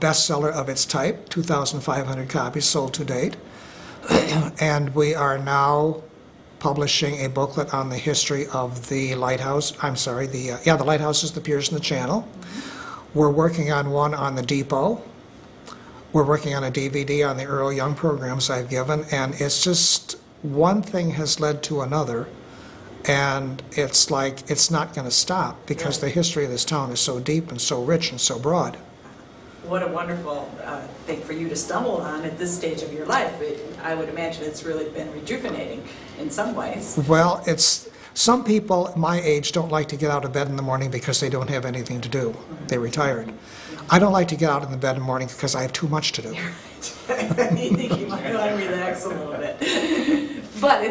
bestseller of its type, 2,500 copies sold to date. And we are now publishing a booklet on the history of the lighthouse. I'm sorry, the lighthouses, the piers, and the channel. We're working on one on the depot. We're working on a DVD on the Earl Young programs I've given, and it's just one thing has led to another, and it's like it's not going to stop because the history of this town is so deep and so rich and so broad. What a wonderful thing for you to stumble on at this stage of your life. I would imagine it's really been rejuvenating in some ways. Well, some people my age don't like to get out of bed in the morning because they don't have anything to do. They're retired. I don't like to get out of the bed in the morning because I have too much to do. You think you might want to relax a little bit. But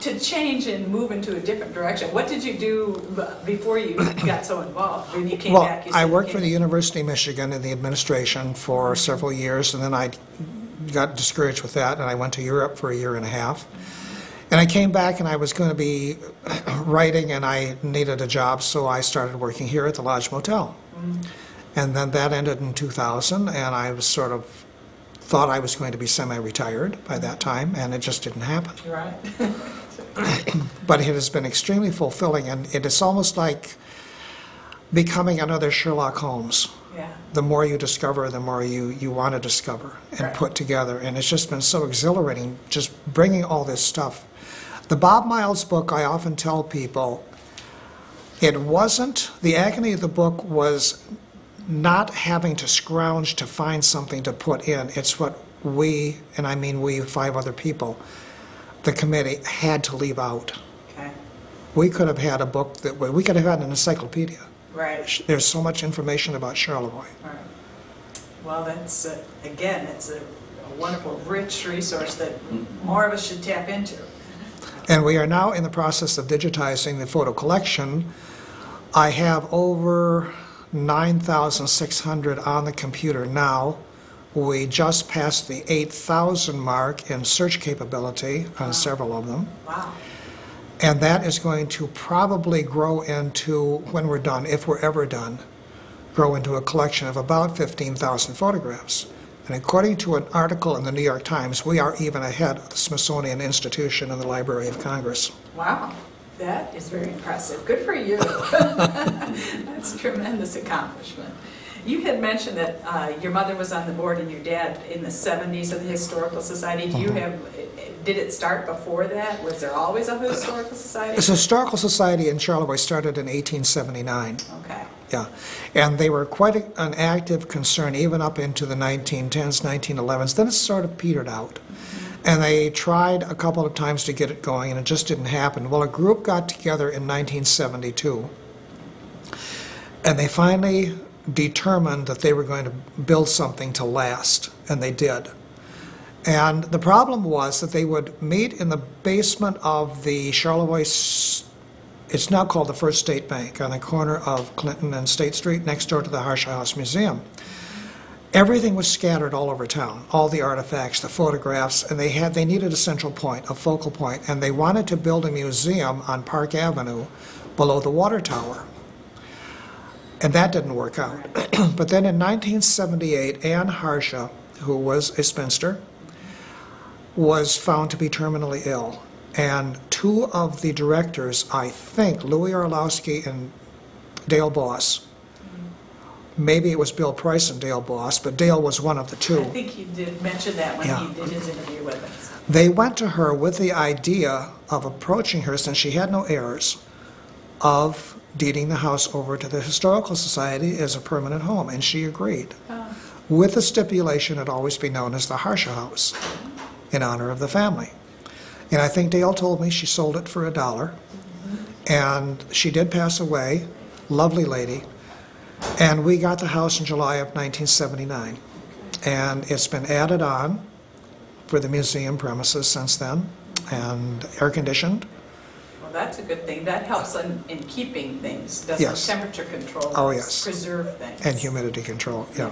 to change and move into a different direction. What did you do before you got so involved? When you came back, you I worked for the University of Michigan in the administration for several years, and then I got discouraged with that, and I went to Europe for a year and a half. And I came back, and I was going to be writing, and I needed a job, so I started working here at the Lodge Motel. And then that ended in 2000, and I was sort of thought I was going to be semi-retired by that time, and it just didn't happen. Right. But it has been extremely fulfilling, and it is almost like becoming another Sherlock Holmes. Yeah. The more you discover, the more you want to discover and put together, and it's just been so exhilarating just bringing all this stuff. The Bob Miles book, I often tell people, it wasn't, the agony of the book was not having to scrounge to find something to put in. It's what we, and I mean we, 5 other people, the committee, had to leave out. Okay. We could have had a book that, we could have had an encyclopedia. Right. There's so much information about Charlevoix. Right. Well, that's, again, it's a wonderful, rich resource that more of us should tap into. And we are now in the process of digitizing the photo collection. I have over 9,600 on the computer now. We just passed the 8,000 mark in search capability on several of them. Wow. And that is going to probably grow into, when we're done, if we're ever done, grow into a collection of about 15,000 photographs. And according to an article in the New York Times, we are even ahead of the Smithsonian Institution and the Library of Congress. Wow. That is very impressive. Good for you. That's a tremendous accomplishment. You had mentioned that your mother was on the board and your dad in the 70s of the Historical Society. Do you have, did it start before that? Was there always a Historical Society? The Historical Society in Charlevoix started in 1879. Okay. Yeah, and they were quite an active concern even up into the 1910s, 1911s. Then it sort of petered out. And they tried a couple of times to get it going, and it just didn't happen. Well, a group got together in 1972, and they finally determined that they were going to build something to last, and they did. And the problem was that they would meet in the basement of the Charlevoix, it's now called the First State Bank, on the corner of Clinton and State Street, next door to the Harsha House Museum. Everything was scattered all over town, all the artifacts, the photographs, and they needed a central point, a focal point, and they wanted to build a museum on Park Avenue below the water tower. And that didn't work out. But then in 1978, Anne Harsha, who was a spinster, was found to be terminally ill. And 2 of the directors, I think, Louis Orlowski and Dale Boss, maybe it was Bill Price and Dale Boss, but Dale was one of the 2. I think he did mention that when he did his interview with us. They went to her with the idea of approaching her, since she had no heirs, of deeding the house over to the Historical Society as a permanent home, and she agreed. Oh. With the stipulation it always be known as the Harsha House, in honor of the family. And I think Dale told me she sold it for $1. And she did pass away, lovely lady. And we got the house in July of 1979. And it's been added on for the museum premises since then, and air-conditioned. Well, that's a good thing. That helps in keeping things, doesn't Yes. temperature control, Oh, yes. preserve things. And humidity control, yeah.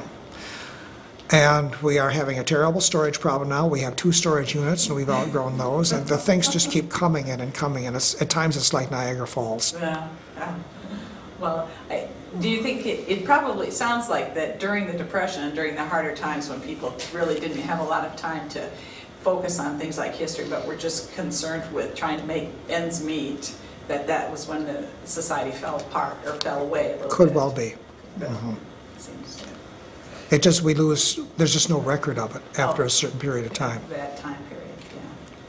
And we are having a terrible storage problem now. We have 2 storage units, and we've outgrown those. And the things just keep coming in and coming in. At times, it's like Niagara Falls. Yeah. Well, Do you think it probably sounds like that during the Depression and during the harder times when people really didn't have a lot of time to focus on things like history, but were just concerned with trying to make ends meet, that was when the society fell apart or fell away a little Could bit? well be. Seems It just, we lose, there's just no record of it after a certain period of time. that time period, yeah.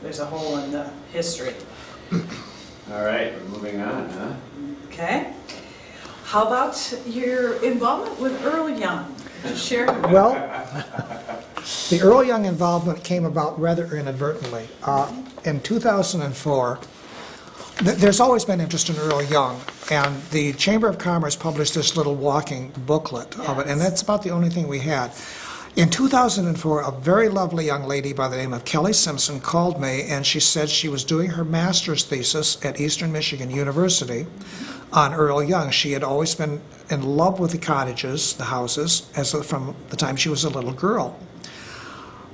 There's a hole in the history. All right, we're moving on, huh? Okay. How about your involvement with Earl Young? Share. Well, the Earl Young involvement came about rather inadvertently. In 2004, there's always been interest in Earl Young, and the Chamber of Commerce published this little walking booklet of it, and that's about the only thing we had. In 2004, a very lovely young lady by the name of Kelly Simpson called me, and she said she was doing her master's thesis at Eastern Michigan University on Earl Young. She had always been in love with the cottages, the houses, from the time she was a little girl.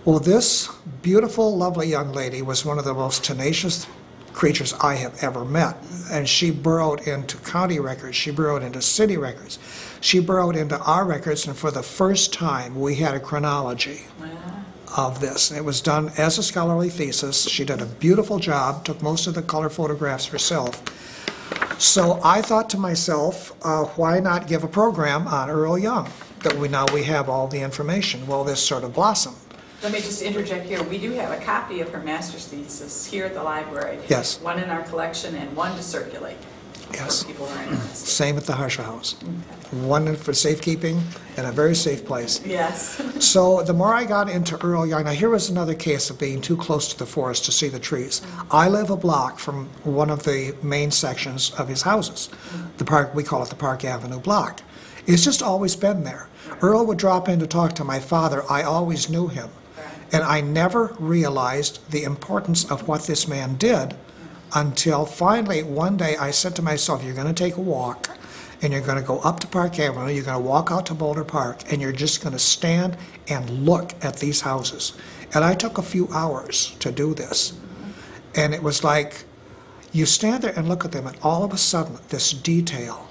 Well, this beautiful, lovely young lady was one of the most tenacious creatures I have ever met. And she burrowed into county records, she burrowed into city records, she burrowed into our records, and for the first time we had a chronology of this. It was done as a scholarly thesis. She did a beautiful job, took most of the color photographs herself. So I thought to myself, why not give a program on Earl Young? That now we have all the information. Well, this sort of blossomed. Let me just interject here. We do have a copy of her master's thesis here at the library. Yes. One in our collection and one to circulate. Yes. For people who are interested. Same at the Harsha House. One for safekeeping and a very safe place. Yes. So the more I got into Earl Young, now here was another case of being too close to the forest to see the trees. I live a block from one of the main sections of his houses. The park, we call it the Park Avenue block. It's just always been there. Earl would drop in to talk to my father. I always knew him. And I never realized the importance of what this man did until finally one day I said to myself, you're going to take a walk and you're going to go up to Park Avenue, you're going to walk out to Boulder Park, and you're just going to stand and look at these houses. And I took a few hours to do this. And it was like, you stand there and look at them, and all of a sudden this detail,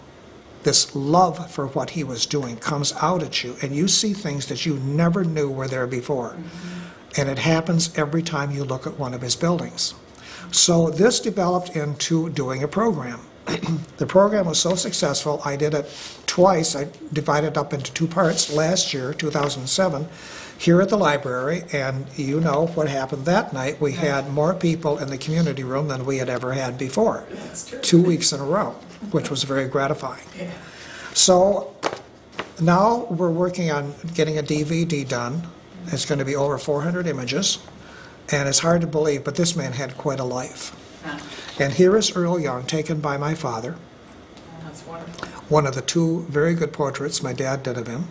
this love for what he was doing comes out at you, and you see things that you never knew were there before. And it happens every time you look at one of his buildings. So this developed into doing a program. The program was so successful, I did it twice. I divided it up into two parts last year, 2007, here at the library, and you know what happened that night. We had more people in the community room than we had ever had before. That's true. 2 weeks in a row, which was very gratifying. Yeah. So now we're working on getting a DVD done. It's going to be over 400 images, and it's hard to believe, but this man had quite a life. And here is Earl Young, taken by my father. That's wonderful. One of the two very good portraits my dad did of him.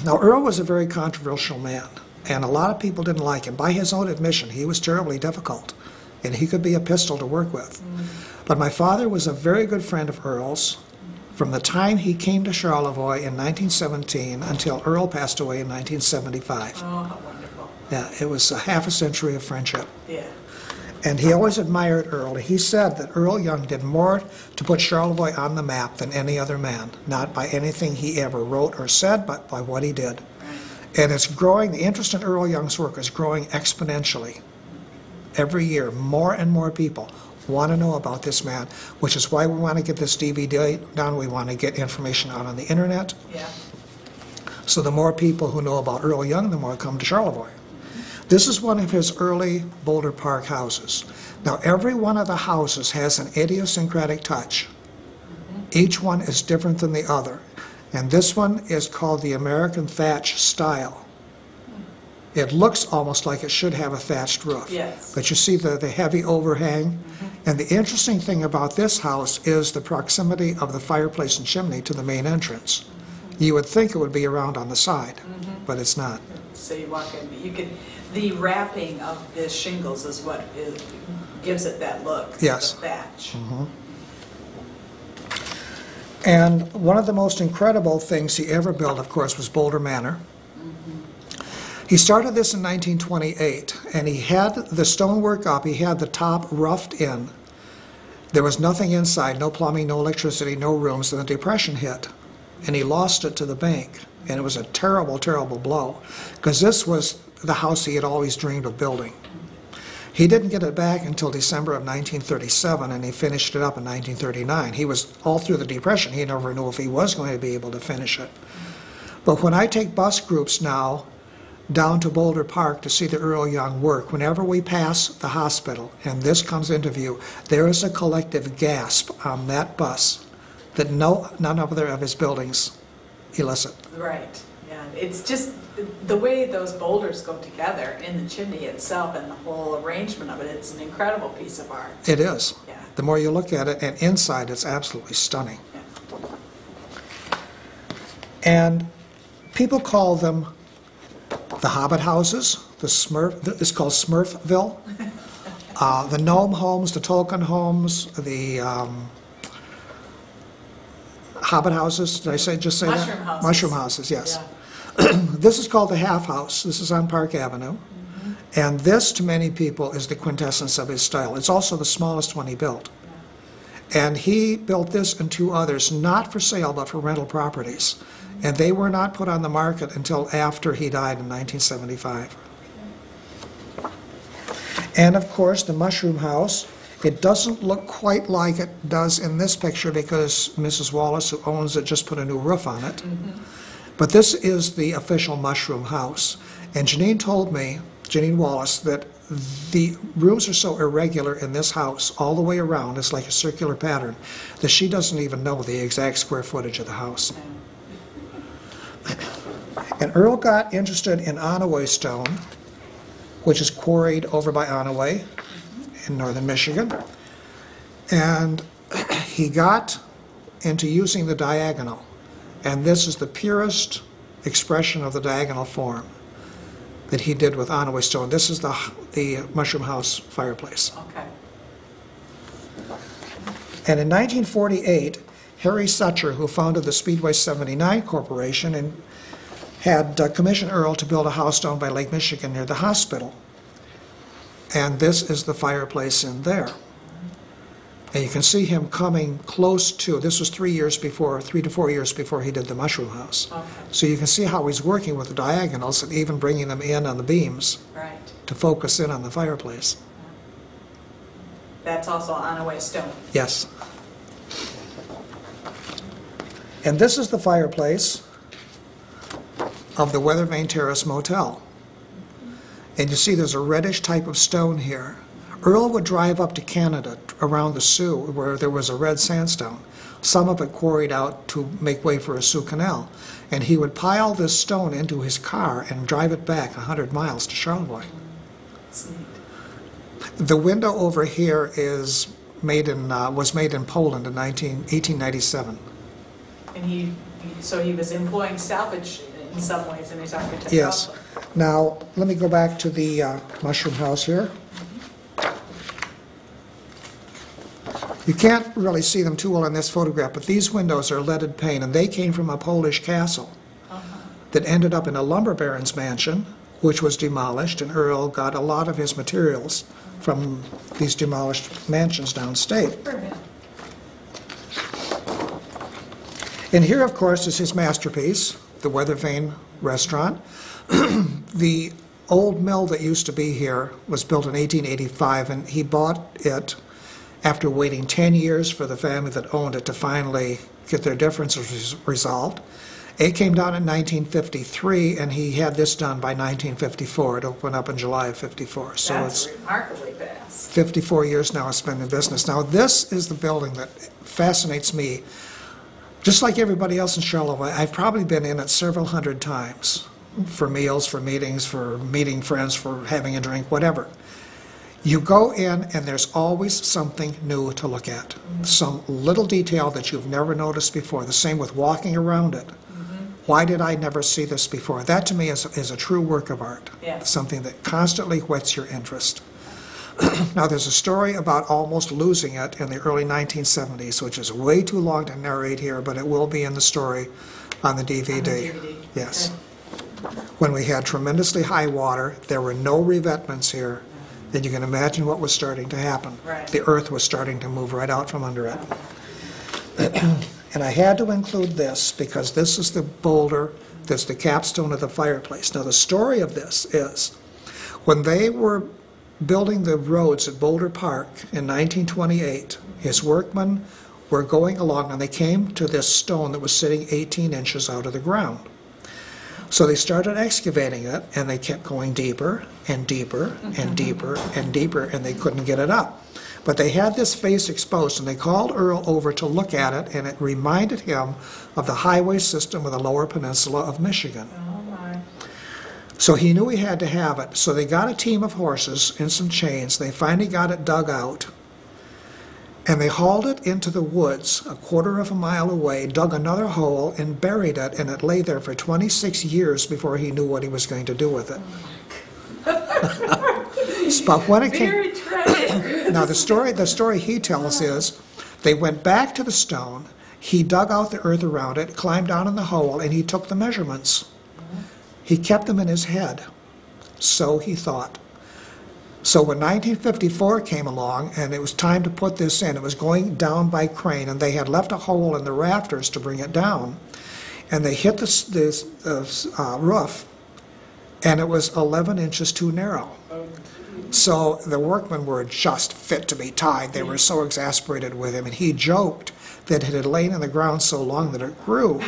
Now, Earl was a very controversial man, and a lot of people didn't like him. By his own admission, he was terribly difficult, and he could be a pistol to work with. But my father was a very good friend of Earl's from the time he came to Charlevoix in 1917 until Earl passed away in 1975. Oh, how wonderful. Yeah, it was a half a century of friendship. Yeah. And he always admired Earl. He said that Earl Young did more to put Charlevoix on the map than any other man, not by anything he ever wrote or said, but by what he did. Right. And it's growing, the interest in Earl Young's work is growing exponentially. Every year, more and more people want to know about this man, which is why we want to get this DVD done. We want to get information out on the internet. Yeah. So the more people who know about Earl Young, the more come to Charlevoix. This is one of his early Boulder Park houses. Now, every one of the houses has an idiosyncratic touch. Each one is different than the other. And this one is called the American thatch style. It looks almost like it should have a thatched roof. Yes. But you see the heavy overhang. And the interesting thing about this house is the proximity of the fireplace and chimney to the main entrance. You would think it would be around on the side, but it's not. So you walk in, you can, the wrapping of the shingles is what gives it that look. Yes. The thatch. And one of the most incredible things he ever built, of course, was Boulder Manor. He started this in 1928, and he had the stonework up, he had the top roughed in, There was nothing inside, no plumbing, no electricity, no rooms, and the Depression hit. And he lost it to the bank. And it was a terrible, terrible blow, because this was the house he had always dreamed of building. He didn't get it back until December of 1937, and he finished it up in 1939. He was, all through the Depression, he never knew if he was going to be able to finish it. But when I take bus groups now down to Boulder Park to see the Earl Young work, whenever we pass the hospital and this comes into view, there is a collective gasp on that bus that none of his buildings elicit. Right, yeah. It's just the way those boulders go together in the chimney itself and the whole arrangement of it, it's an incredible piece of art. It is. Yeah. The more you look at it, and inside it's absolutely stunning. Yeah. And people call them the Hobbit houses, it's called Smurfville, the Gnome homes, the Tolkien homes, the Hobbit houses, did I just say Mushroom that? houses. Mushroom houses, yes. Yeah. This is called the Half House. This is on Park Avenue. And this, to many people, is the quintessence of his style. It's also the smallest one he built. And he built this and two others, not for sale, but for rental properties. And they were not put on the market until after he died in 1975. And of course, the Mushroom House, it doesn't look quite like it does in this picture because Mrs. Wallace, who owns it, just put a new roof on it. But this is the official Mushroom House. And Janine told me, Janine Wallace, that the rooms are so irregular in this house all the way around, it's like a circular pattern, that she doesn't even know the exact square footage of the house. And Earl got interested in Onaway stone, which is quarried over by Onaway in northern Michigan. And he got into using the diagonal. And this is the purest expression of the diagonal form that he did with Onaway stone. This is the Mushroom House fireplace. Okay. And in 1948, Harry Sutcher, who founded the Speedway 79 Corporation, and had commissioned Earl to build a house down by Lake Michigan near the hospital. And this is the fireplace in there. And you can see him coming close to, this was 3 to 4 years before he did the Mushroom House. Okay. So you can see how he's working with the diagonals and even bringing them in on the beams Right. to focus in on the fireplace. That's also Onaway stone. Yes. And this is the fireplace of the Weather Vane Terrace Motel. And you see there's a reddish type of stone here. Earl would drive up to Canada around the Sioux where there was a red sandstone, some of it quarried out to make way for a Sioux Canal. And he would pile this stone into his car and drive it back 100 miles to Charlevoix. That's neat. The window over here was made in Poland in 1897. And so he was employing salvage in some ways in his architecture. Yes. also. Now, let me go back to the Mushroom House here. You can't really see them too well in this photograph, but these windows are leaded pane, and they came from a Polish castle that ended up in a lumber baron's mansion, which was demolished, and Earl got a lot of his materials from these demolished mansions downstate. For him. And here, of course, is his masterpiece, the Weather Vane Restaurant. The old mill that used to be here was built in 1885, and he bought it after waiting 10 years for the family that owned it to finally get their differences resolved. It came down in 1953, and he had this done by 1954. It opened up in July of 54. So That's it's remarkably fast. 54 years now it's been in business. Now, this is the building that fascinates me. Just like everybody else in Charlevoix, I've probably been in it several hundred times for meals, for meetings, for meeting friends, for having a drink, whatever. You go in and there's always something new to look at. Some little detail that you've never noticed before. The same with walking around it. Why did I never see this before? That to me is a true work of art. Yeah. Something that constantly whets your interest. Now, there's a story about almost losing it in the early 1970s, which is way too long to narrate here, but it will be in the story on the DVD. On the DVD. Yes. Okay. When we had tremendously high water, there were no revetments here, then you can imagine what was starting to happen. Right. The earth was starting to move right out from under it. And I had to include this because this is the boulder that's the capstone of the fireplace. Now the story of this is when they were building the roads at Boulder Park in 1928, his workmen were going along and they came to this stone that was sitting 18 inches out of the ground. So they started excavating it and they kept going deeper and deeper and deeper and deeper and they couldn't get it up. But they had this face exposed and they called Earl over to look at it and it reminded him of the highway system of the lower peninsula of Michigan. Oh my. So he knew he had to have it. So they got a team of horses and some chains. They finally got it dug out. And they hauled it into the woods a quarter of a mile away, dug another hole, and buried it. And it lay there for 26 years before he knew what he was going to do with it. But when it came, Very tragic. now the story he tells is, they went back to the stone. He dug out the earth around it, climbed down in the hole, and he took the measurements. He kept them in his head. So he thought. So when 1954 came along and it was time to put this in, it was going down by crane and they had left a hole in the rafters to bring it down. And they hit this roof and it was 11 inches too narrow. So the workmen were just fit to be tied. They were so exasperated with him and he joked that it had lain in the ground so long that it grew.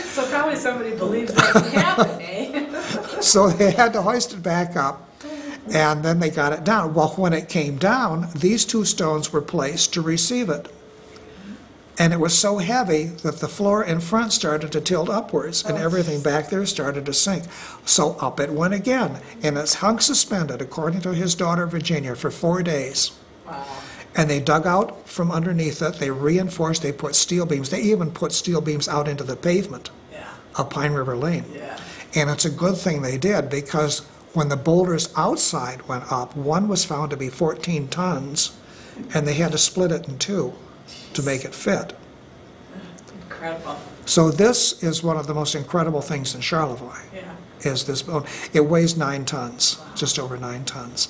So probably somebody believes that can happen, eh? So they had to hoist it back up, and then they got it down. Well, when it came down, these two stones were placed to receive it. And it was so heavy that the floor in front started to tilt upwards, and everything back there started to sink. So up it went again, and it's hung suspended, according to his daughter Virginia, for 4 days. Wow. And they dug out from underneath it, they reinforced, they put steel beams. They even put steel beams out into the pavement of Pine River Lane. Yeah. And it's a good thing they did because when the boulders outside went up, one was found to be 14 tons and they had to split it in two to make it fit. Incredible. So this is one of the most incredible things in Charlevoix, Yeah. is this bone. It weighs 9 tons, just over 9 tons.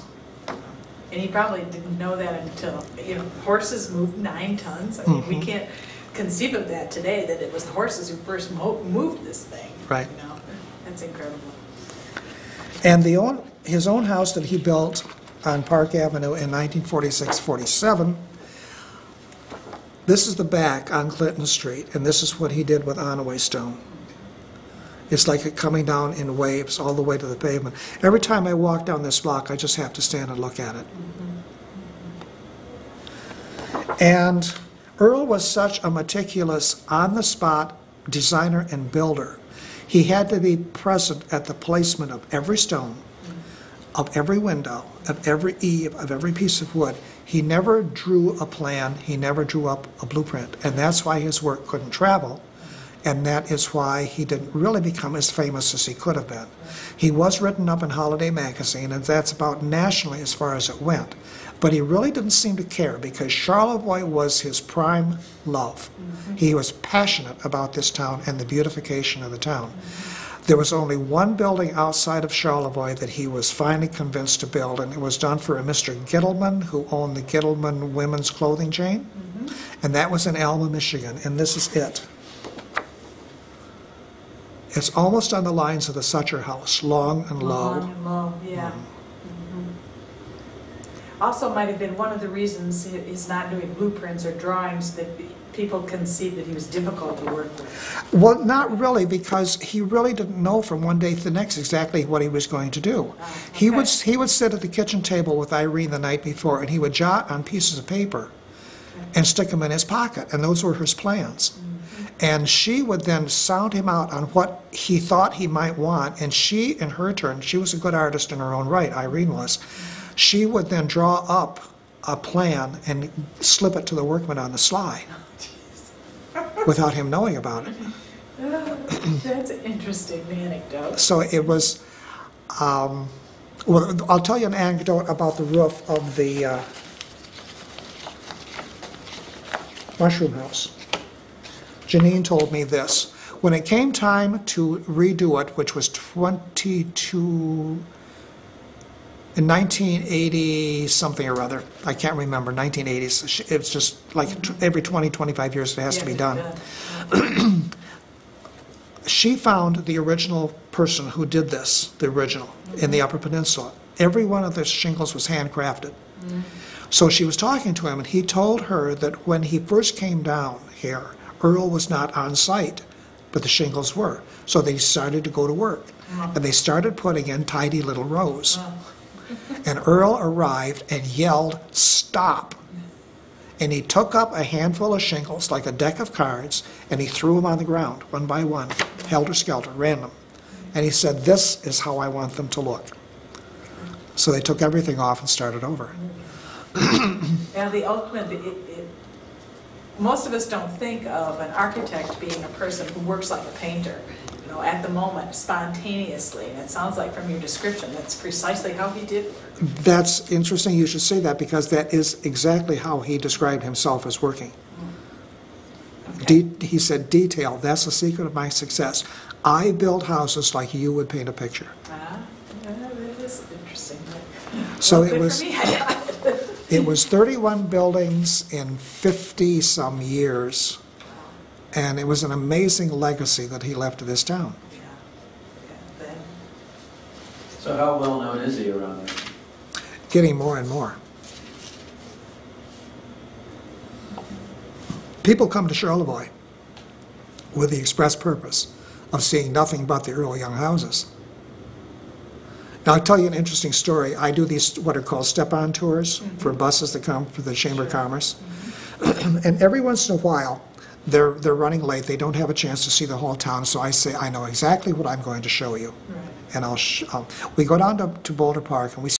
And he probably didn't know that until, horses move 9 tons. I mean, we can't conceive of that today, that it was the horses who first moved this thing. Right. That's incredible. And his own house that he built on Park Avenue in 1946-47, this is the back on Clinton Street, and this is what he did with Onaway stone. It's like it coming down in waves all the way to the pavement. Every time I walk down this block, I just have to stand and look at it. And Earl was such a meticulous, on-the-spot designer and builder. He had to be present at the placement of every stone, of every window, of every eave, of every piece of wood. He never drew a plan, he never drew up a blueprint, and that's why his work couldn't travel, and that is why he didn't really become as famous as he could have been. He was written up in Holiday Magazine, and that's about nationally as far as it went. But he really didn't seem to care because Charlevoix was his prime love. He was passionate about this town and the beautification of the town. There was only one building outside of Charlevoix that he was finally convinced to build, and it was done for a Mr. Gittleman, who owned the Gittleman women's clothing chain, and that was in Alma, Michigan, and this is it. It's almost on the lines of the Sutter House, long and low. Long and low, yeah. Also might have been one of the reasons he's not doing blueprints or drawings, that people conceived that he was difficult to work with. Well, not really, because he really didn't know from one day to the next exactly what he was going to do. He would sit at the kitchen table with Irene the night before, and he would jot on pieces of paper and stick them in his pocket, and those were his plans. And she would then sound him out on what he thought he might want, and she, in her turn, she was a good artist in her own right, Irene was, she would then draw up a plan and slip it to the workman on the sly without him knowing about it. That's an interesting anecdote. So it was, well, I'll tell you an anecdote about the roof of the mushroom house. Janine told me this. When it came time to redo it, which was In 1980 something or other, I can't remember, 1980s. It's just like every 20, 25 years it has to be done. She found the original person who did this, the original, in the Upper Peninsula. Every one of the shingles was handcrafted. So she was talking to him, and he told her that when he first came down here, Earl was not on site, but the shingles were. So they started to go to work, and they started putting in tidy little rows. And Earl arrived and yelled, "Stop!" And he took up a handful of shingles, like a deck of cards, and he threw them on the ground, one by one, helter-skelter, random. And he said, "This is how I want them to look." So they took everything off and started over. And the ultimate, most of us don't think of an architect being a person who works like a painter, you know, at the moment, spontaneously. And it sounds like from your description, that's precisely how he did work. That's interesting you should say that, because that is exactly how he described himself as working. Okay. He said, "Detail, that's the secret of my success. I build houses like you would paint a picture." That is interesting. So Well, it good was, for me, I got it. it was 31 buildings in 50-some years, and it was an amazing legacy that he left to this town. Yeah. So how well known is he around there? Getting more and more. People come to Charlevoix with the express purpose of seeing nothing but the Earl Young houses. Now, I'll tell you an interesting story. I do these what are called step-on tours for buses that come for the Chamber of Commerce. And every once in a while, they're running late. They don't have a chance to see the whole town. So I say, "I know exactly what I'm going to show you." Right. And we go down to Boulder Park, and we